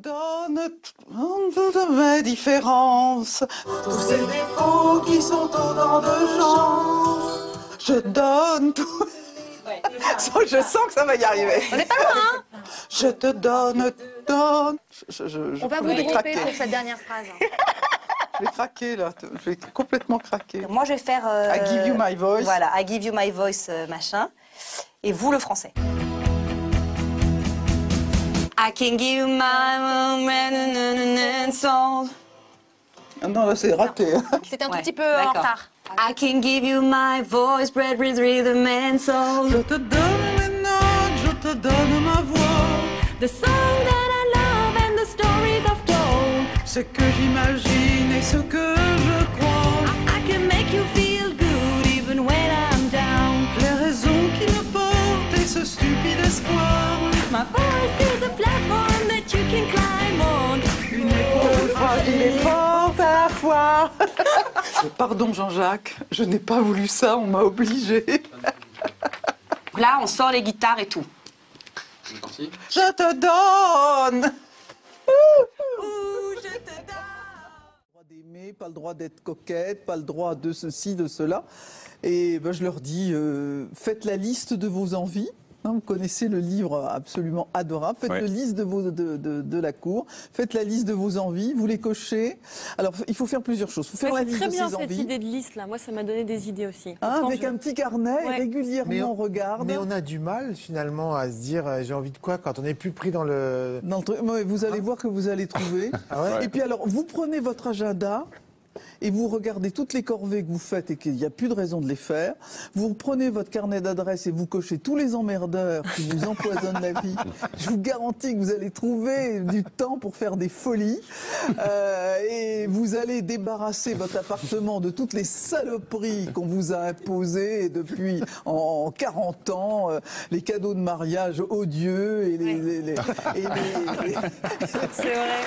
donne toutes mes différences, tous ces défauts qui sont autant de chance. Je donne tout. Ouais, je sens que ça va y arriver. On n'est pas loin, hein? Je te donne. On va vous dropper pour cette dernière phrase. Je vais craquer là, je vais complètement craquer. Moi, je vais faire. I give you my voice. Voilà, I give you my voice, machin. Et vous, le français. I can give you my soul. Ah non, là, c'est raté. C'était un tout petit peu en retard. I can give you my voice, bred with rhythm and soul. Je te donne mes notes, je te donne ma voix. The song that I love and the stories I've told. Ce que j'imagine et ce que je crois. I can make you feel good even when I'm down. Les raisons qui me portent et ce stupide espoir. My voice is a platform that you can climb on. Une épaule fragile et forte à la fois. Pardon Jean-Jacques, je n'ai pas voulu ça, on m'a obligé. Là, on sort les guitares et tout. Je te donne. Je te donne. Pas le droit d'aimer, pas le droit d'être coquette, pas le droit de ceci, de cela. Et ben, je leur dis, faites la liste de vos envies. Vous connaissez le livre absolument adorable. Faites la liste de la cour. Faites la liste de vos envies. Vous les cochez. Alors, il faut faire plusieurs choses. Il faut faire la liste de ses envies. C'est très bien cette idée de liste là. Moi, ça m'a donné des idées aussi. Avec un petit carnet, régulièrement on regarde. Mais on a du mal finalement à se dire j'ai envie de quoi quand on n'est plus pris dans le... Vous allez voir que vous allez trouver. Et puis alors, vous prenez votre agenda. Et vous regardez toutes les corvées que vous faites et qu'il n'y a plus de raison de les faire. Vous prenez votre carnet d'adresses et vous cochez tous les emmerdeurs qui vous empoisonnent la vie. Je vous garantis que vous allez trouver du temps pour faire des folies. Et vous allez débarrasser votre appartement de toutes les saloperies qu'on vous a imposées depuis en 40 ans. Les cadeaux de mariage odieux et les... C'est vrai.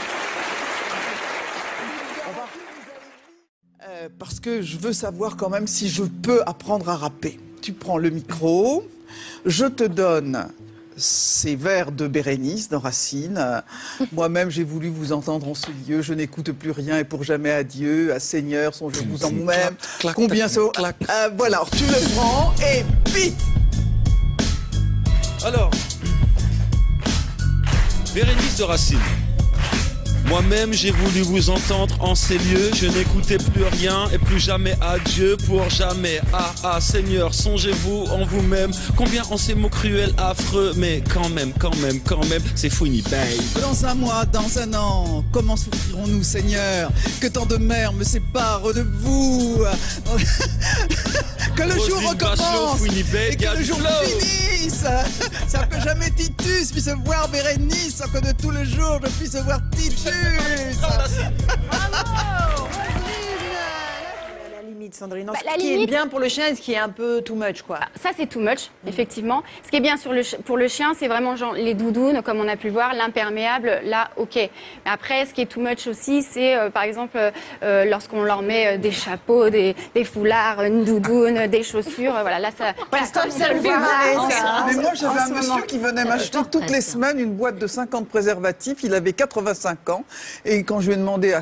Parce que je veux savoir quand même si je peux apprendre à rapper. Tu prends le micro, je te donne ces vers de Bérénice dans Racine. Moi-même, j'ai voulu vous entendre en ce lieu. Je n'écoute plus rien et pour jamais adieu. À Seigneur, songez-vous en vous-même. Combien ça... voilà, alors tu le prends et vite. Alors, Bérénice de Racine. Moi-même, j'ai voulu vous entendre en ces lieux. Je n'écoutais plus rien et plus jamais adieu pour jamais. Ah, Seigneur, songez-vous en vous-même. Combien en ces mots cruels, affreux, mais quand même, c'est fini, babe. Dans un mois, dans un an, comment souffrirons-nous, Seigneur, que tant de mers me séparent de vous. Que le jour recommence et que le jour finisse. Ça peut jamais Titus puisse voir Bérénice sans que de tout le jour je puisse voir Titus. Bravo. La limite, Sandrine. Bah, ce qui est bien pour le chien et ce qui est un peu too much, quoi. Ça, c'est too much, effectivement. Ce qui est bien pour le chien, c'est vraiment genre les doudounes, comme on a pu le voir, l'imperméable, là, ok. Mais après, ce qui est too much aussi, c'est par exemple lorsqu'on leur met des chapeaux, des foulards, une doudoune, des chaussures. Voilà, là, ça. Voilà, stop, ça le fait Mais moi, j'avais un monsieur qui venait m'acheter toutes les semaines une boîte de 50 préservatifs. Il avait 85 ans. Et quand je lui ai demandé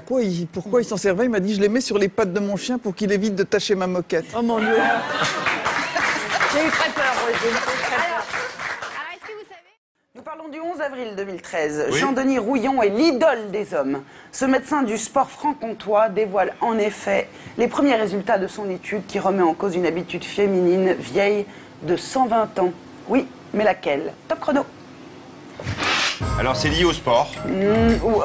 pourquoi il s'en servait, il m'a dit je les mets sur les pattes de mon chien pour qu'il évite de tacher ma moquette. Oh mon Dieu. J'ai eu très peur, j'ai eu très peur. Alors, est-ce que vous savez... Nous parlons du 11 avril 2013. Jean-Denis Rouillon est l'idole des hommes. Ce médecin du sport franc-comtois dévoile en effet les premiers résultats de son étude qui remet en cause une habitude féminine vieille de 120 ans. Oui, mais laquelle? Top chrono. Alors c'est lié au sport.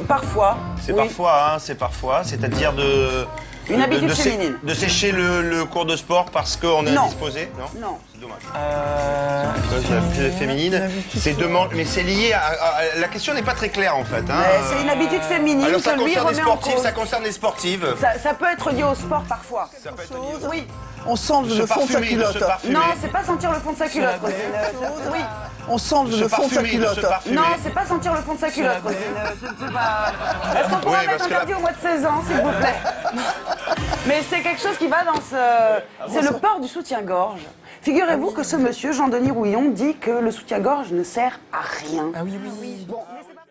Parfois. C'est parfois, c'est parfois. C'est-à-dire une habitude féminine. De sécher le cours de sport parce qu'on est indisposé? Non. C'est dommage. L'habitude féminine, c'est mais c'est lié à... La question n'est pas très claire en fait. Hein. C'est une habitude féminine alors, ça que lui concerne les remet en sportifs, cause. ça concerne les sportives. Ça peut être lié au sport parfois. Ça peut être lié au... Oui. On sent le fond de sa culotte. Non, c'est pas sentir le fond de sa culotte. Oui. On sent le fond de sa culotte. Non, c'est pas sentir le fond de sa culotte. Je ne sais pas. Est-ce qu'on pourrait mettre interdit au moins de 16 ans, s'il vous plaît? Mais c'est quelque chose qui va dans ce... C'est le port du soutien-gorge. Figurez-vous que ce monsieur, Jean-Denis Rouillon, dit que le soutien-gorge ne sert à rien. Ah oui. Bon, mais c'est pas...